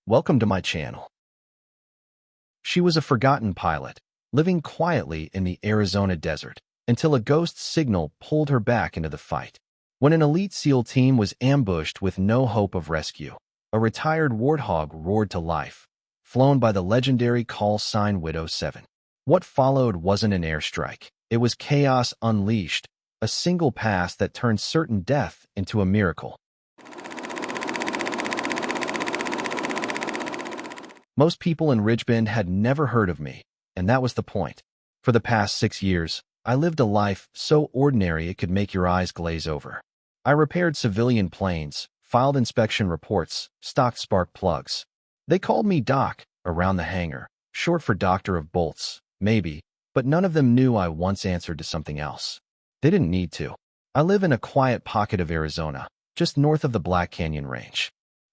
Welcome to my channel. She was a forgotten pilot, living quietly in the Arizona desert, until a ghost signal pulled her back into the fight. When an elite SEAL team was ambushed with no hope of rescue, a retired Warthog roared to life, flown by the legendary call sign Widow 7. What followed wasn't an airstrike. It was chaos unleashed, a single pass that turned certain death into a miracle. Most people in Ridgebend had never heard of me, and that was the point. For the past 6 years, I lived a life so ordinary it could make your eyes glaze over. I repaired civilian planes, filed inspection reports, stocked spark plugs. They called me Doc around the hangar, short for Doctor of Bolts, maybe, but none of them knew I once answered to something else. They didn't need to. I live in a quiet pocket of Arizona, just north of the Black Canyon Range.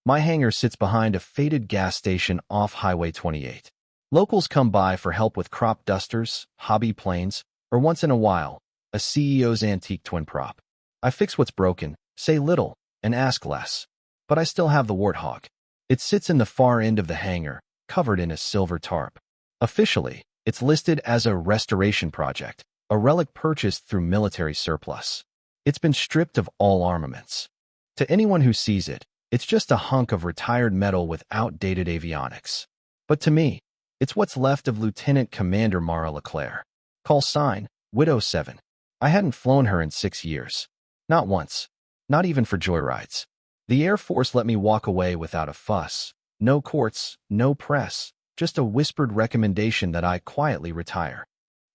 My hangar sits behind a faded gas station off Highway 28. Locals come by for help with crop dusters, hobby planes, or once in a while, a CEO's antique twin prop. I fix what's broken, say little, and ask less. But I still have the Warthog. It sits in the far end of the hangar, covered in a silver tarp. Officially, it's listed as a restoration project, a relic purchased through military surplus. It's been stripped of all armaments. To anyone who sees it, it's just a hunk of retired metal with outdated avionics. But to me, it's what's left of Lieutenant Commander Mara LeClaire. Call sign, Widow 7. I hadn't flown her in 6 years. Not once. Not even for joyrides. The Air Force let me walk away without a fuss. No courts, no press, just a whispered recommendation that I quietly retire.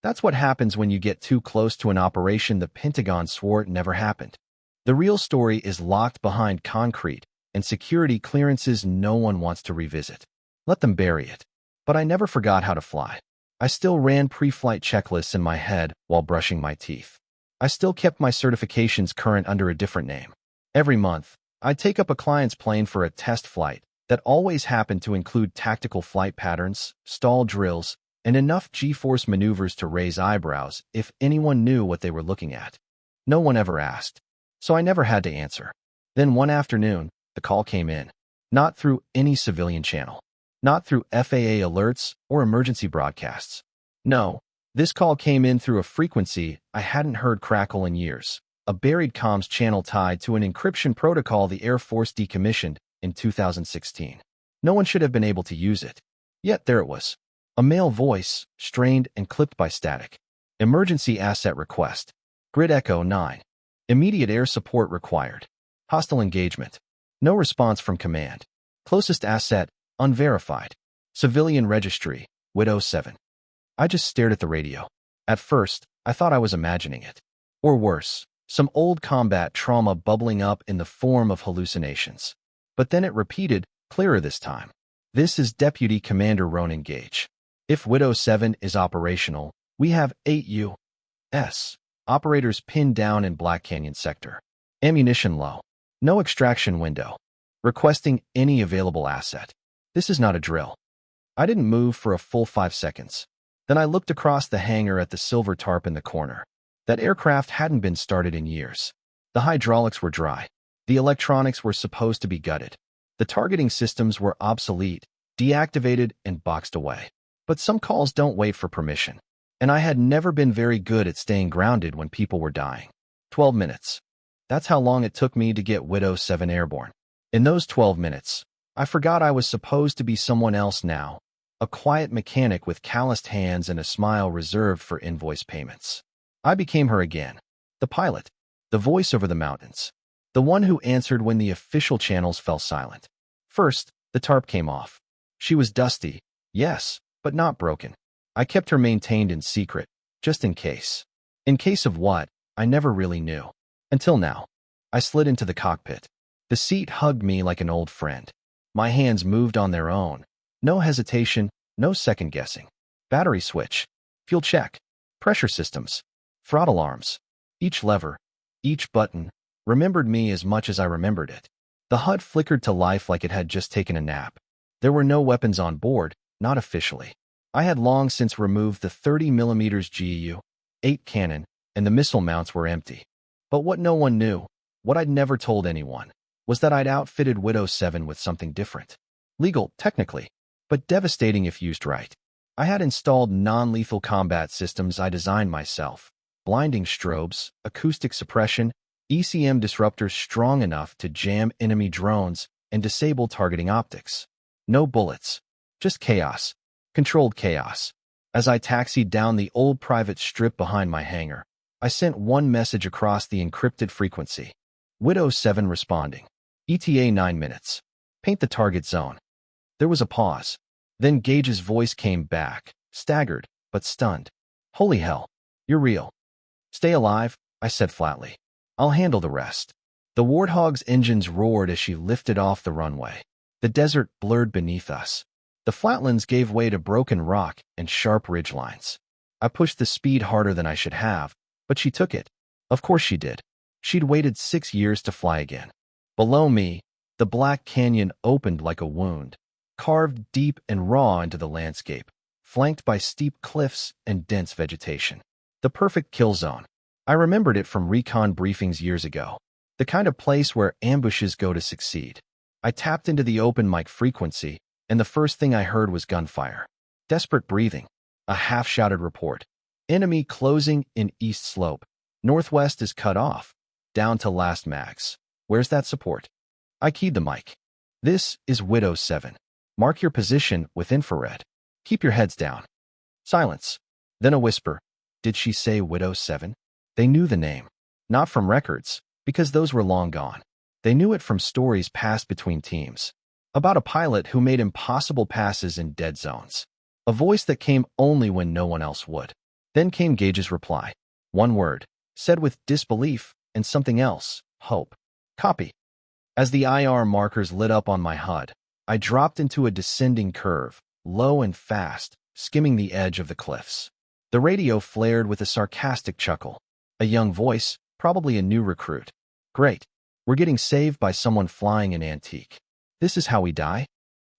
That's what happens when you get too close to an operation the Pentagon swore never happened. The real story is locked behind concrete and security clearances no one wants to revisit. Let them bury it. But I never forgot how to fly. I still ran pre-flight checklists in my head while brushing my teeth. I still kept my certifications current under a different name. Every month, I'd take up a client's plane for a test flight that always happened to include tactical flight patterns, stall drills, and enough G-force maneuvers to raise eyebrows if anyone knew what they were looking at. No one ever asked, so I never had to answer. Then one afternoon, the call came in. Not through any civilian channel. Not through FAA alerts or emergency broadcasts. No, this call came in through a frequency I hadn't heard crackle in years. A buried comms channel tied to an encryption protocol the Air Force decommissioned in 2016. No one should have been able to use it. Yet there it was. A male voice, strained and clipped by static. Emergency asset request. Grid Echo 9. Immediate air support required. Hostile engagement. No response from command. Closest asset, unverified. Civilian registry, Widow 7. I just stared at the radio. At first, I thought I was imagining it. Or worse, some old combat trauma bubbling up in the form of hallucinations. But then it repeated, clearer this time. This is Deputy Commander Ronan Gage. If Widow 7 is operational, we have 8 U.S. operators pinned down in Black Canyon sector. Ammunition low. No extraction window. Requesting any available asset. This is not a drill. I didn't move for a full 5 seconds. Then I looked across the hangar at the silver tarp in the corner. That aircraft hadn't been started in years. The hydraulics were dry. The electronics were supposed to be gutted. The targeting systems were obsolete, deactivated, and boxed away. But some calls don't wait for permission. And I had never been very good at staying grounded when people were dying. 12 minutes. That's how long it took me to get Widow 7 airborne. In those 12 minutes, I forgot I was supposed to be someone else now, a quiet mechanic with calloused hands and a smile reserved for invoice payments. I became her again, the pilot, the voice over the mountains, the one who answered when the official channels fell silent. First, the tarp came off. She was dusty, yes, but not broken. I kept her maintained in secret, just in case. In case of what, I never really knew. Until now. I slid into the cockpit. The seat hugged me like an old friend. My hands moved on their own. No hesitation, no second guessing. Battery switch. Fuel check. Pressure systems. Throttle arms. Each lever, each button, remembered me as much as I remembered it. The HUD flickered to life like it had just taken a nap. There were no weapons on board, not officially. I had long since removed the 30mm GU-8 cannon, and the missile mounts were empty. But what no one knew, what I'd never told anyone, was that I'd outfitted Widow 7 with something different. Legal, technically, but devastating if used right. I had installed non-lethal combat systems I designed myself. Blinding strobes, acoustic suppression, ECM disruptors strong enough to jam enemy drones and disable targeting optics. No bullets, just chaos. Controlled chaos. As I taxied down the old private strip behind my hangar, I sent one message across the encrypted frequency. Widow 7 responding. ETA 9 minutes. Paint the target zone. There was a pause. Then Gage's voice came back, staggered, but stunned. Holy hell. You're real. Stay alive, I said flatly. I'll handle the rest. The Warthog's engines roared as she lifted off the runway. The desert blurred beneath us. The flatlands gave way to broken rock and sharp ridgelines. I pushed the speed harder than I should have, but she took it. Of course she did. She'd waited 6 years to fly again. Below me, the black canyon opened like a wound, carved deep and raw into the landscape, flanked by steep cliffs and dense vegetation. The perfect kill zone. I remembered it from recon briefings years ago. The kind of place where ambushes go to succeed. I tapped into the open mic frequency, and the first thing I heard was gunfire. Desperate breathing. A half-shouted report. Enemy closing in east slope. Northwest is cut off. Down to last max. Where's that support? I keyed the mic. This is Widow 7. Mark your position with infrared. Keep your heads down. Silence. Then a whisper. Did she say Widow 7? They knew the name. Not from records, because those were long gone. They knew it from stories passed between teams. About a pilot who made impossible passes in dead zones. A voice that came only when no one else would. Then came Gage's reply. One word, said with disbelief, and something else, hope. Copy. As the IR markers lit up on my HUD, I dropped into a descending curve, low and fast, skimming the edge of the cliffs. The radio flared with a sarcastic chuckle. A young voice, probably a new recruit. Great. We're getting saved by someone flying an antique. This is how we die?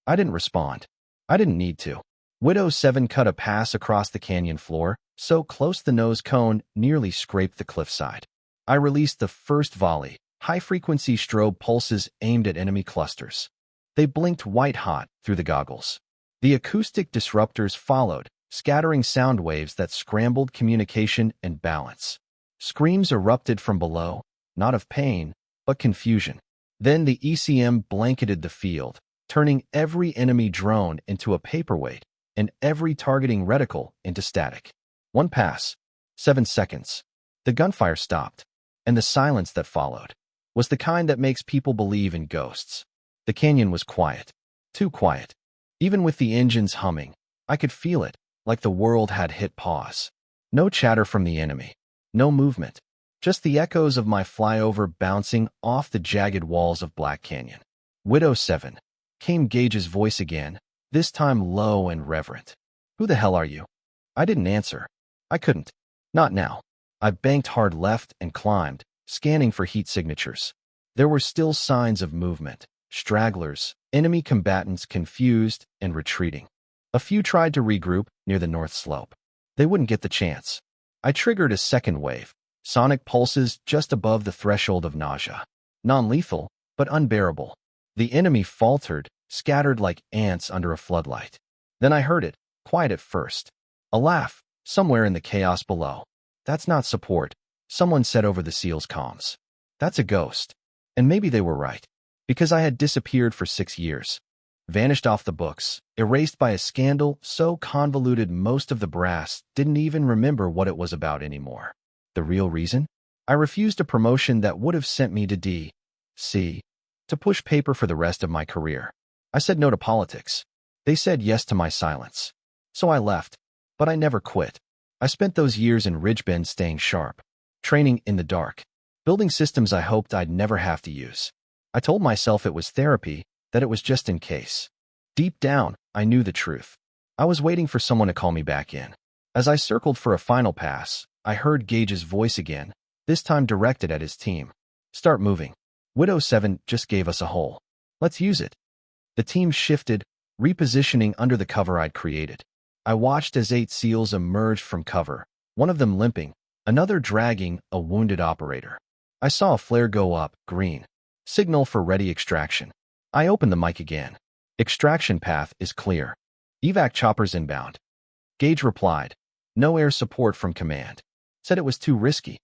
I didn't respond. I didn't need to. Widow 7 cut a pass across the canyon floor, so close the nose cone nearly scraped the cliffside. I released the first volley, high-frequency strobe pulses aimed at enemy clusters. They blinked white-hot through the goggles. The acoustic disruptors followed, scattering sound waves that scrambled communication and balance. Screams erupted from below, not of pain, but confusion. Then the ECM blanketed the field, turning every enemy drone into a paperweight and every targeting reticle into static. One pass. 7 seconds. The gunfire stopped, and the silence that followed was the kind that makes people believe in ghosts. The canyon was quiet. Too quiet. Even with the engines humming, I could feel it, like the world had hit pause. No chatter from the enemy. No movement. Just the echoes of my flyover bouncing off the jagged walls of Black Canyon. Widow 7. Came Gage's voice again, this time low and reverent. Who the hell are you? I didn't answer. I couldn't. Not now. I banked hard left and climbed, scanning for heat signatures. There were still signs of movement. Stragglers, enemy combatants confused and retreating. A few tried to regroup near the north slope. They wouldn't get the chance. I triggered a second wave. Sonic pulses just above the threshold of nausea. Non-lethal, but unbearable. The enemy faltered, scattered like ants under a floodlight. Then I heard it, quiet at first. A laugh, somewhere in the chaos below. That's not support, someone said over the SEAL's comms. That's a ghost. And maybe they were right. Because I had disappeared for 6 years. Vanished off the books, erased by a scandal so convoluted most of the brass didn't even remember what it was about anymore. The real reason? I refused a promotion that would have sent me to D.C. to push paper for the rest of my career. I said no to politics. They said yes to my silence. So I left, but I never quit. I spent those years in Ridgebend staying sharp, training in the dark, building systems I hoped I'd never have to use. I told myself it was therapy, that it was just in case. Deep down, I knew the truth. I was waiting for someone to call me back in. As I circled for a final pass, I heard Gage's voice again, this time directed at his team. Start moving. Widow 7 just gave us a hole. Let's use it. The team shifted, repositioning under the cover I'd created. I watched as 8 SEALs emerged from cover, one of them limping, another dragging a wounded operator. I saw a flare go up, green. Signal for ready extraction. I opened the mic again. Extraction path is clear. Evac choppers inbound. Gage replied, no air support from command. Said it was too risky.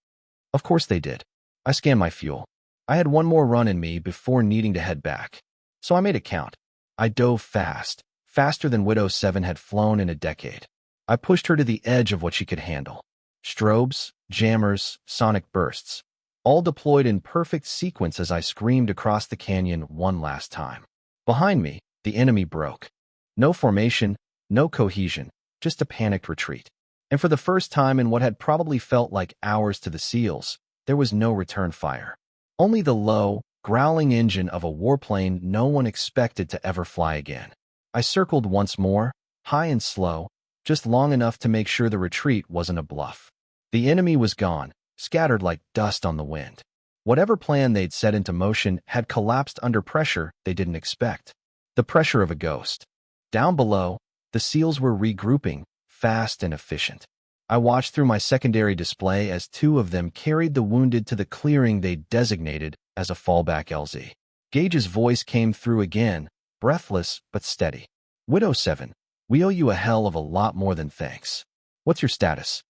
Of course they did. I scanned my fuel. I had one more run in me before needing to head back. So I made it count. I dove fast, faster than Widow 7 had flown in a decade. I pushed her to the edge of what she could handle. Strobes, jammers, sonic bursts, all deployed in perfect sequence as I screamed across the canyon one last time. Behind me, the enemy broke. No formation, no cohesion, just a panicked retreat. And for the first time in what had probably felt like hours to the SEALs, there was no return fire. Only the low, growling engine of a warplane no one expected to ever fly again. I circled once more, high and slow, just long enough to make sure the retreat wasn't a bluff. The enemy was gone, scattered like dust on the wind. Whatever plan they'd set into motion had collapsed under pressure they didn't expect. The pressure of a ghost. Down below, the SEALs were regrouping, fast and efficient. I watched through my secondary display as two of them carried the wounded to the clearing they'd designated as a fallback LZ. Gage's voice came through again, breathless but steady. Widow 7, we owe you a hell of a lot more than thanks. What's your status?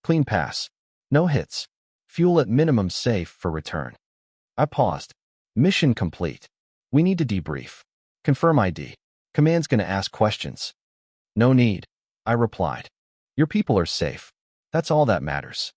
Clean pass. No hits. Fuel at minimum safe for return. I paused. Mission complete. We need to debrief. Confirm ID. Command's gonna ask questions. No need, I replied. Your people are safe. That's all that matters.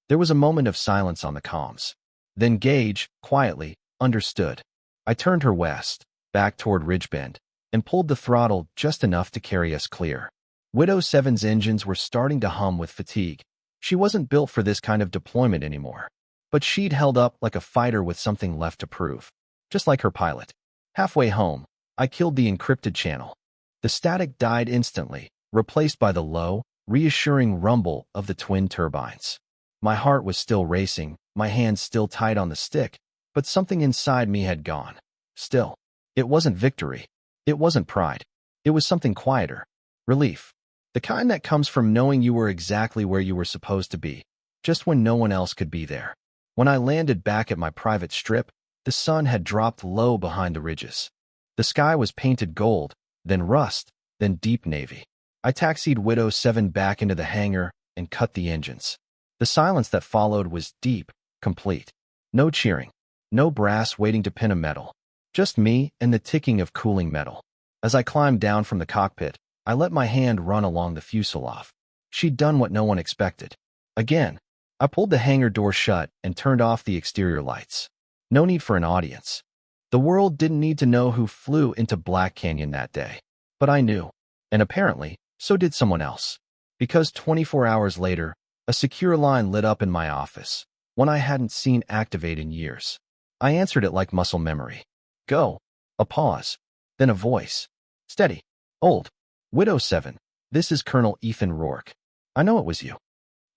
There was a moment of silence on the comms. Then Gage, quietly, understood. I turned her west, back toward Ridgebend, and pulled the throttle just enough to carry us clear. Widow 7's engines were starting to hum with fatigue. She wasn't built for this kind of deployment anymore. But she'd held up like a fighter with something left to prove. Just like her pilot. Halfway home, I killed the encrypted channel. The static died instantly, replaced by the low, reassuring rumble of the twin turbines. My heart was still racing, my hands still tight on the stick, but something inside me had gone. Still. It wasn't victory. It wasn't pride. It was something quieter. Relief. The kind that comes from knowing you were exactly where you were supposed to be, just when no one else could be there. When I landed back at my private strip, the sun had dropped low behind the ridges. The sky was painted gold, then rust, then deep navy. I taxied Widow 7 back into the hangar and cut the engines. The silence that followed was deep, complete. No cheering. No brass waiting to pin a medal. Just me and the ticking of cooling metal. As I climbed down from the cockpit, I let my hand run along the fuselage. She'd done what no one expected. Again, I pulled the hangar door shut and turned off the exterior lights. No need for an audience. The world didn't need to know who flew into Black Canyon that day. But I knew. And apparently, so did someone else. Because 24 hours later, a secure line lit up in my office, one I hadn't seen activate in years. I answered it like muscle memory. Go. A pause. Then a voice. Steady. Old. Widow 7. This is Colonel Ethan Rourke. I know it was you.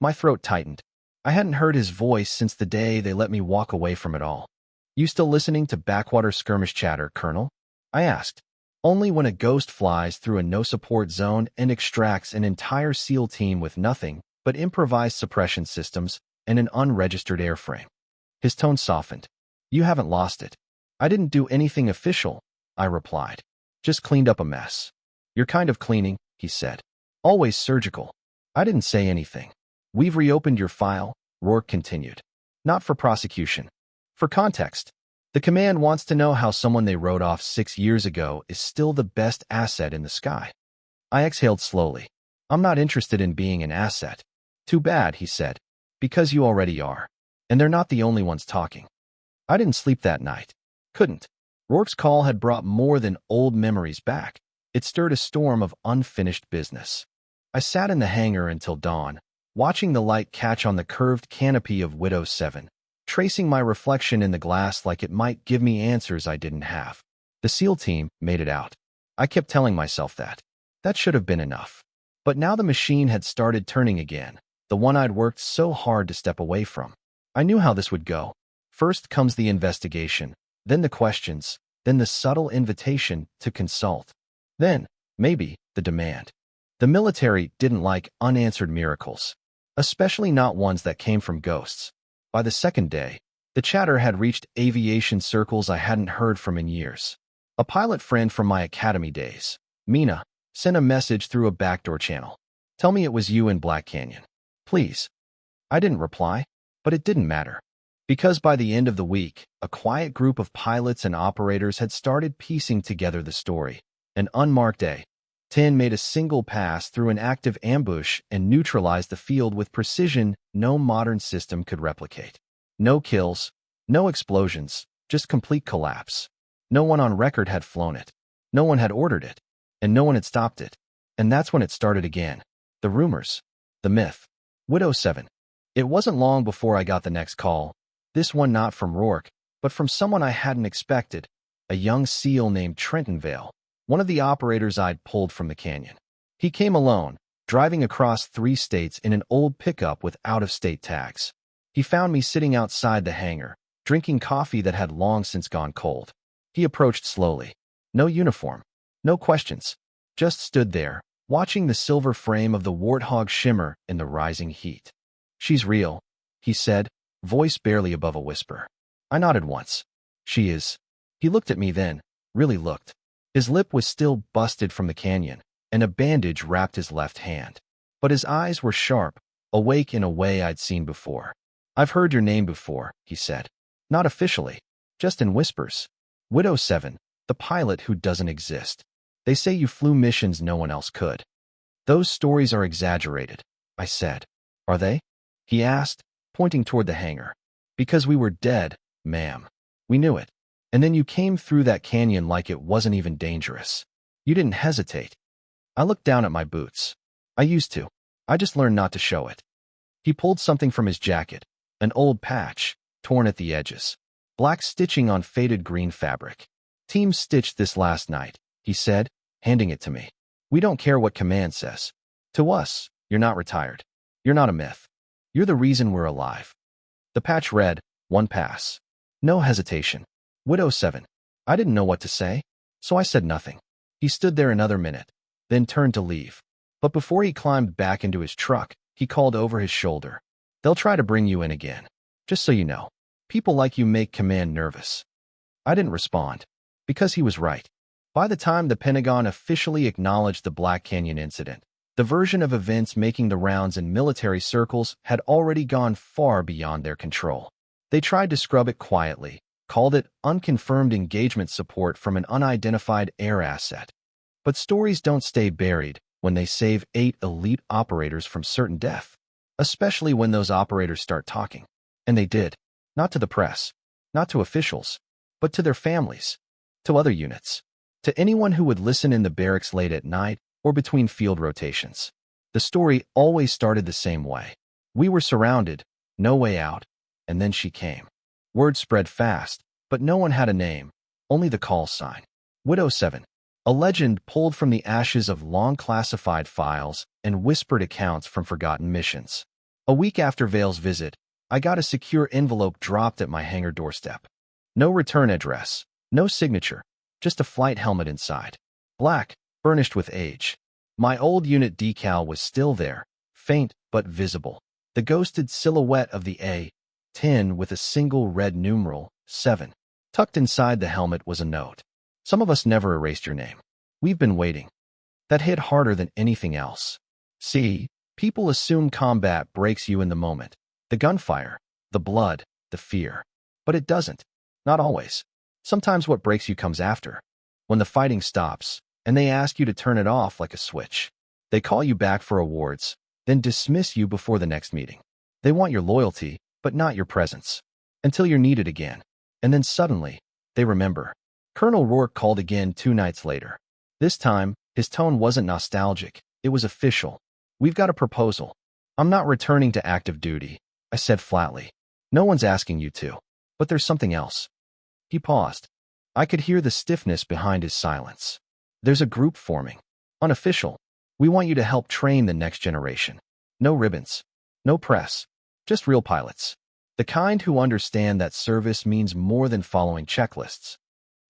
My throat tightened. I hadn't heard his voice since the day they let me walk away from it all. You still listening to backwater skirmish chatter, Colonel? I asked. Only when a ghost flies through a no-support zone and extracts an entire SEAL team with nothing but improvised suppression systems and an unregistered airframe. His tone softened. You haven't lost it. I didn't do anything official, I replied. Just cleaned up a mess. You're kind of cleaning, he said. Always surgical. I didn't say anything. We've reopened your file, Rourke continued. Not for prosecution. For context. The command wants to know how someone they wrote off 6 years ago is still the best asset in the sky. I exhaled slowly. I'm not interested in being an asset. Too bad, he said. Because you already are. And they're not the only ones talking. I didn't sleep that night. Couldn't. Rourke's call had brought more than old memories back. It stirred a storm of unfinished business. I sat in the hangar until dawn, watching the light catch on the curved canopy of Widow 7, tracing my reflection in the glass like it might give me answers I didn't have. The SEAL team made it out. I kept telling myself that. That should have been enough. But now the machine had started turning again, the one I'd worked so hard to step away from. I knew how this would go. First comes the investigation, then the questions, then the subtle invitation to consult. Then, maybe, the demand. The military didn't like unanswered miracles, especially not ones that came from ghosts. By the second day, the chatter had reached aviation circles I hadn't heard from in years. A pilot friend from my academy days, Mina, sent a message through a backdoor channel. Tell me it was you in Black Canyon. Please. I didn't reply, but it didn't matter. Because by the end of the week, a quiet group of pilots and operators had started piecing together the story. An unmarked A-10 made a single pass through an active ambush and neutralized the field with precision no modern system could replicate. No kills, no explosions, just complete collapse. No one on record had flown it. No one had ordered it. And no one had stopped it. And that's when it started again. The rumors. The myth. Widow 7. It wasn't long before I got the next call. This one not from Rourke, but from someone I hadn't expected. A young SEAL named Trenton Vale. One of the operators I'd pulled from the canyon. He came alone, driving across 3 states in an old pickup with out-of-state tags. He found me sitting outside the hangar, drinking coffee that had long since gone cold. He approached slowly. No uniform. No questions. Just stood there, watching the silver frame of the Warthog shimmer in the rising heat. She's real, he said, voice barely above a whisper. I nodded once. She is. He looked at me then, really looked. His lip was still busted from the canyon, and a bandage wrapped his left hand. But his eyes were sharp, awake in a way I'd seen before. I've heard your name before, he said. Not officially, just in whispers. Widow 7, the pilot who doesn't exist. They say you flew missions no one else could. Those stories are exaggerated, I said. Are they? He asked, pointing toward the hangar. Because we were dead, ma'am. We knew it. And then you came through that canyon like it wasn't even dangerous. You didn't hesitate. I looked down at my boots. I used to. I just learned not to show it. He pulled something from his jacket, an old patch, torn at the edges. Black stitching on faded green fabric. Team stitched this last night, he said, handing it to me. We don't care what command says. To us, you're not retired. You're not a myth. You're the reason we're alive. The patch read, 1 pass. No hesitation. Widow 7. I didn't know what to say, so I said nothing. He stood there another minute, then turned to leave. But before he climbed back into his truck, he called over his shoulder. They'll try to bring you in again. Just so you know. People like you make command nervous. I didn't respond, because he was right. By the time the Pentagon officially acknowledged the Black Canyon incident, the version of events making the rounds in military circles had already gone far beyond their control. They tried to scrub it quietly, called it unconfirmed engagement support from an unidentified air asset. But stories don't stay buried when they save 8 elite operators from certain death, especially when those operators start talking. And they did. Not to the press, not to officials, but to their families, to other units, to anyone who would listen in the barracks late at night or between field rotations. The story always started the same way. We were surrounded, no way out, and then she came. Word spread fast, but no one had a name, only the call sign. Widow 7, a legend pulled from the ashes of long classified files and whispered accounts from forgotten missions. A week after Vale's visit, I got a secure envelope dropped at my hangar doorstep. No return address, no signature, just a flight helmet inside. Black, burnished with age. My old unit decal was still there, faint but visible. The ghosted silhouette of the A-10 with a single red numeral, 7. Tucked inside the helmet was a note. Some of us never erased your name. We've been waiting. That hit harder than anything else. See, people assume combat breaks you in the moment. The gunfire, the blood, the fear. But it doesn't. Not always. Sometimes what breaks you comes after. When the fighting stops, and they ask you to turn it off like a switch. They call you back for awards, then dismiss you before the next meeting. They want your loyalty, but not your presence. Until you're needed again. And then suddenly, they remember. Colonel Rourke called again 2 nights later. This time, his tone wasn't nostalgic. It was official. We've got a proposal. I'm not returning to active duty, I said flatly. No one's asking you to. But there's something else. He paused. I could hear the stiffness behind his silence. There's a group forming. Unofficial. We want you to help train the next generation. No ribbons. No press. Just real pilots. The kind who understand that service means more than following checklists.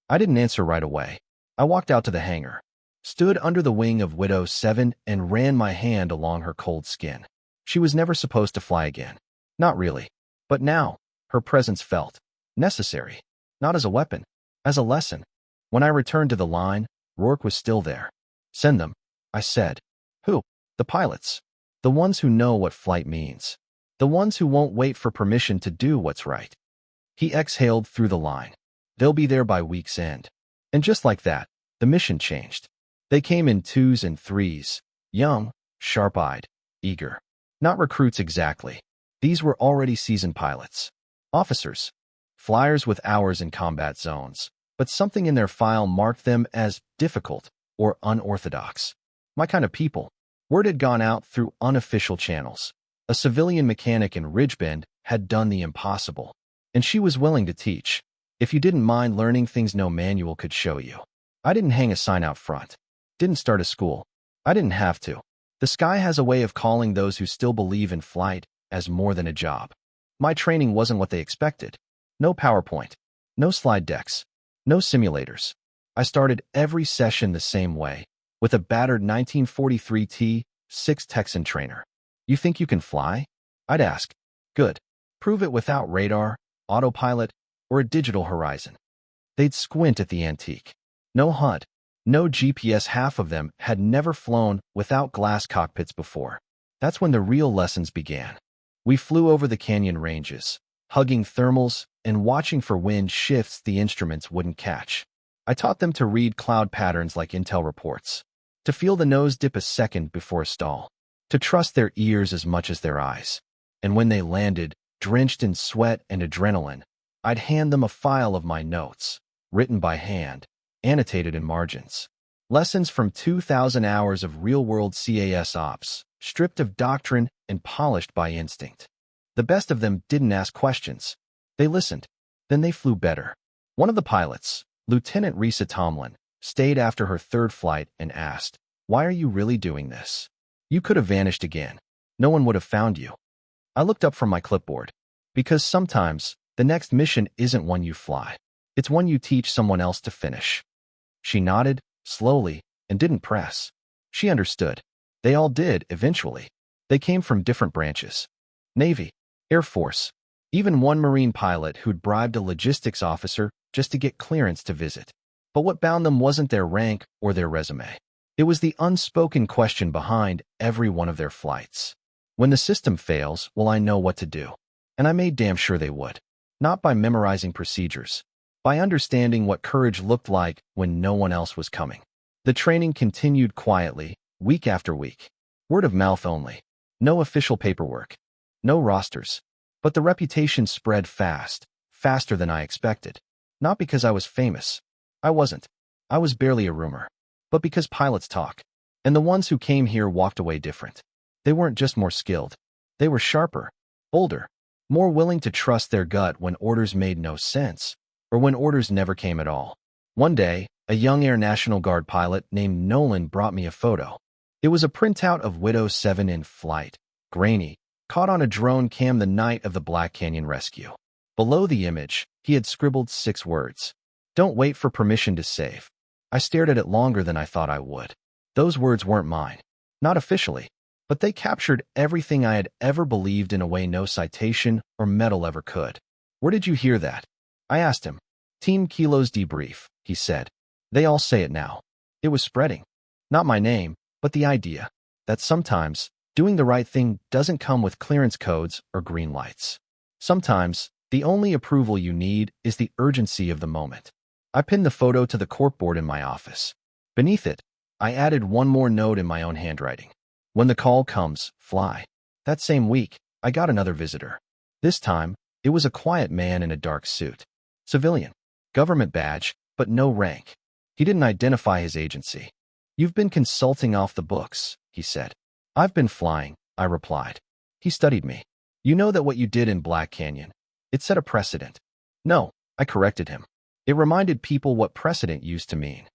I didn't answer right away. I walked out to the hangar, stood under the wing of Widow 7 and ran my hand along her cold skin. She was never supposed to fly again. Not really. But now, her presence felt necessary. Not as a weapon, as a lesson. When I returned to the line, Rourke was still there. Send them, I said. Who? The pilots. The ones who know what flight means. The ones who won't wait for permission to do what's right. He exhaled through the line. They'll be there by week's end. And just like that, the mission changed. They came in 2s and 3s, young, sharp-eyed, eager. Not recruits exactly. These were already seasoned pilots. Officers. Flyers with hours in combat zones. But something in their file marked them as difficult or unorthodox. My kind of people. Word had gone out through unofficial channels. A civilian mechanic in Ridgebend had done the impossible. And she was willing to teach. If you didn't mind learning things no manual could show you. I didn't hang a sign out front. Didn't start a school. I didn't have to. The sky has a way of calling those who still believe in flight as more than a job. My training wasn't what they expected. No PowerPoint. No slide decks. No simulators. I started every session the same way, with a battered 1943 T-6 Texan trainer. You think you can fly? I'd ask. Good. Prove it without radar, autopilot, or a digital horizon. They'd squint at the antique. No HUD. No GPS. Half of them had never flown without glass cockpits before. That's when the real lessons began. We flew over the canyon ranges, hugging thermals and watching for wind shifts the instruments wouldn't catch. I taught them to read cloud patterns like intel reports, to feel the nose dip a second before a stall, to trust their ears as much as their eyes. And when they landed, drenched in sweat and adrenaline, I'd hand them a file of my notes, written by hand, annotated in margins. Lessons from 2,000 hours of real-world CAS ops, stripped of doctrine and polished by instinct. The best of them didn't ask questions. They listened. Then they flew better. One of the pilots, Lieutenant Risa Tomlin, stayed after her third flight and asked, "Why are you really doing this? You could have vanished again. No one would have found you." I looked up from my clipboard. Because sometimes, the next mission isn't one you fly. It's one you teach someone else to finish. She nodded, slowly, and didn't press. She understood. They all did, eventually. They came from different branches. Navy, Air Force, even one Marine pilot who'd bribed a logistics officer just to get clearance to visit. But what bound them wasn't their rank or their resume. It was the unspoken question behind every one of their flights. When the system fails, will I know what to do? And I made damn sure they would. Not by memorizing procedures, by understanding what courage looked like when no one else was coming. The training continued quietly, week after week. Word of mouth only. No official paperwork. No rosters. But the reputation spread fast, faster than I expected. Not because I was famous. I wasn't. I was barely a rumor. But because pilots talk. And the ones who came here walked away different. They weren't just more skilled. They were sharper, bolder, more willing to trust their gut when orders made no sense, or when orders never came at all. One day, a young Air National Guard pilot named Nolan brought me a photo. It was a printout of Widow 7 in flight, grainy, caught on a drone cam the night of the Black Canyon rescue. Below the image, he had scribbled 6 words. "Don't wait for permission to save." I stared at it longer than I thought I would. Those words weren't mine. Not officially. But they captured everything I had ever believed in a way no citation or medal ever could. "Where did you hear that?" I asked him. "Team Kilo's debrief," he said. "They all say it now." It was spreading. Not my name, but the idea that sometimes doing the right thing doesn't come with clearance codes or green lights. Sometimes, the only approval you need is the urgency of the moment. I pinned the photo to the corkboard in my office. Beneath it, I added one more note in my own handwriting. "When the call comes, fly." That same week, I got another visitor. This time, it was a quiet man in a dark suit. Civilian. Government badge, but no rank. He didn't identify his agency. "You've been consulting off the books," he said. "I've been flying," I replied. He studied me. "You know that what you did in Black Canyon, it set a precedent." "No," I corrected him. It reminded people what precedent used to mean.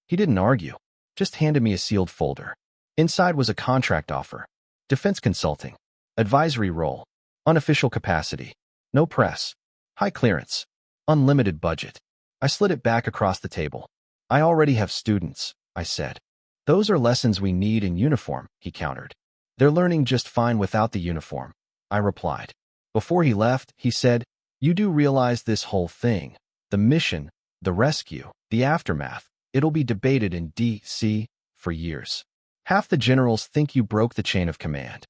He didn't argue, just handed me a sealed folder. Inside was a contract offer. Defense consulting. Advisory role. Unofficial capacity. No press. High clearance. Unlimited budget. I slid it back across the table. "I already have students," I said. "Those are lessons we need in uniform," he countered. "They're learning just fine without the uniform," I replied. Before he left, he said, "You do realize this whole thing, the mission, the rescue, the aftermath. It'll be debated in D.C. for years. Half the generals think you broke the chain of command.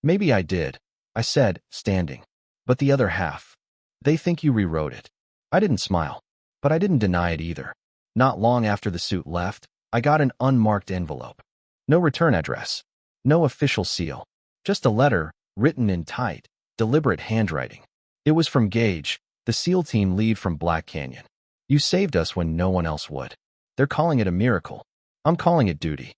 Maybe I did, I said, standing. But the other half, they think you rewrote it. I didn't smile, but I didn't deny it either. Not long after the suit left, I got an unmarked envelope. No return address. No official seal. Just a letter, written in tight, deliberate handwriting. It was from Gage, the SEAL team lead from Black Canyon. You saved us when no one else would. They're calling it a miracle. I'm calling it duty.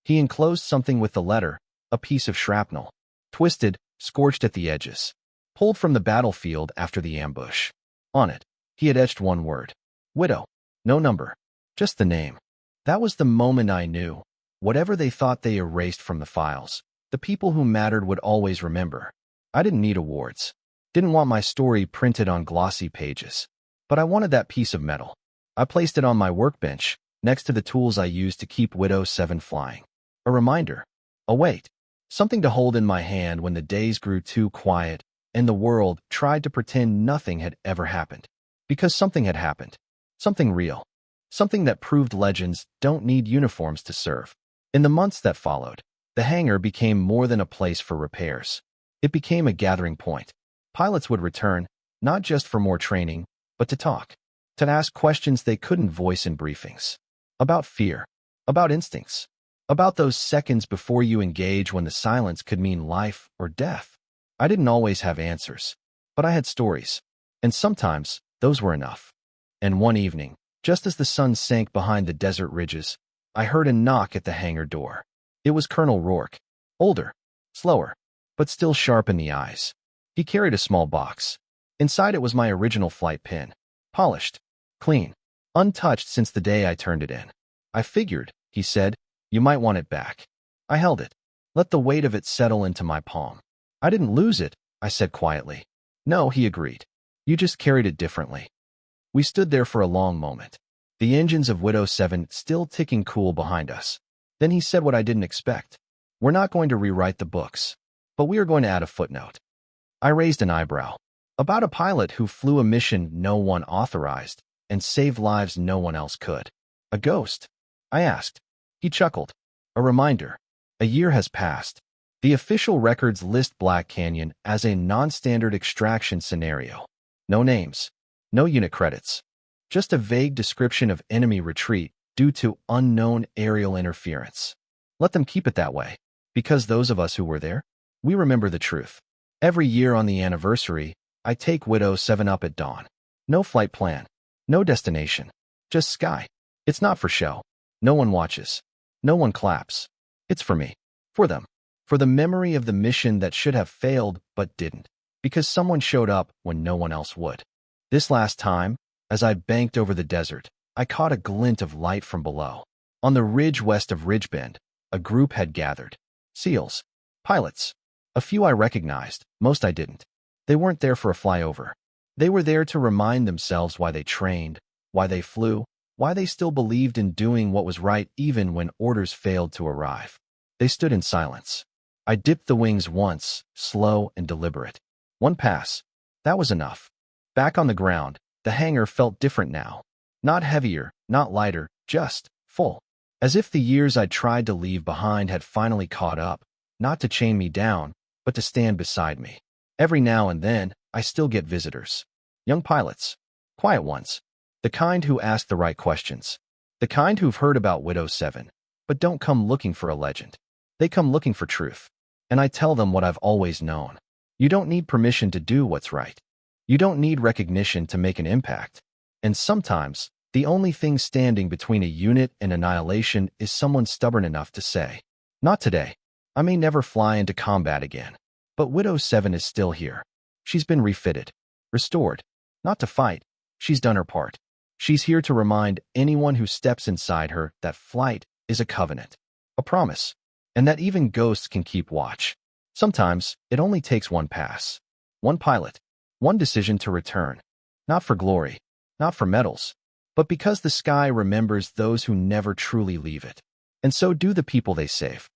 He enclosed something with the letter, a piece of shrapnel. Twisted, scorched at the edges. Pulled from the battlefield after the ambush. On it, he had etched one word. Widow. No number. Just the name. That was the moment I knew. Whatever they thought they erased from the files, the people who mattered would always remember. I didn't need awards. Didn't want my story printed on glossy pages. But I wanted that piece of metal. I placed it on my workbench, next to the tools I used to keep Widow 7 flying. A reminder. A weight. Something to hold in my hand when the days grew too quiet and the world tried to pretend nothing had ever happened. Because something had happened. Something real. Something that proved legends don't need uniforms to serve. In the months that followed, the hangar became more than a place for repairs. It became a gathering point. Pilots would return, not just for more training, but to talk. To ask questions they couldn't voice in briefings. About fear. About instincts. About those seconds before you engage when the silence could mean life or death. I didn't always have answers, but I had stories. And sometimes, those were enough. And one evening, just as the sun sank behind the desert ridges, I heard a knock at the hangar door. It was Colonel Rourke. Older, slower, but still sharp in the eyes. He carried a small box. Inside it was my original flight pin. Polished, clean, untouched since the day I turned it in. I figured, he said, you might want it back. I held it. Let the weight of it settle into my palm. I didn't lose it, I said quietly. No, he agreed. You just carried it differently. We stood there for a long moment. The engines of Widow 7 still ticking cool behind us. Then he said what I didn't expect. We're not going to rewrite the books, but we are going to add a footnote. I raised an eyebrow. About a pilot who flew a mission no one authorized and saved lives no one else could. A ghost? I asked. He chuckled. A reminder. A year has passed. The official records list Black Canyon as a non-standard extraction scenario. No names. No unit credits. Just a vague description of enemy retreat due to unknown aerial interference. Let them keep it that way, because those of us who were there, we remember the truth. Every year on the anniversary, I take Widow 7 up at dawn. No flight plan. No destination. Just sky. It's not for show. No one watches. No one claps. It's for me. For them. For the memory of the mission that should have failed but didn't. Because someone showed up when no one else would. This last time, as I banked over the desert, I caught a glint of light from below. On the ridge west of Ridgebend, a group had gathered. SEALs. Pilots. A few I recognized, most I didn't. They weren't there for a flyover. They were there to remind themselves why they trained, why they flew, why they still believed in doing what was right even when orders failed to arrive. They stood in silence. I dipped the wings once, slow and deliberate. One pass. That was enough. Back on the ground, the hangar felt different now. Not heavier, not lighter, just full. As if the years I'd tried to leave behind had finally caught up, not to chain me down, but to stand beside me. Every now and then, I still get visitors. Young pilots. Quiet ones. The kind who ask the right questions. The kind who've heard about Widow 7, but don't come looking for a legend. They come looking for truth. And I tell them what I've always known. You don't need permission to do what's right. You don't need recognition to make an impact. And sometimes, the only thing standing between a unit and annihilation is someone stubborn enough to say, not today. I may never fly into combat again. But Widow 7 is still here. She's been refitted, restored. Not to fight. She's done her part. She's here to remind anyone who steps inside her that flight is a covenant, a promise, and that even ghosts can keep watch. Sometimes, it only takes one pass. One pilot. One decision to return. Not for glory. Not for medals. But because the sky remembers those who never truly leave it. And so do the people they save.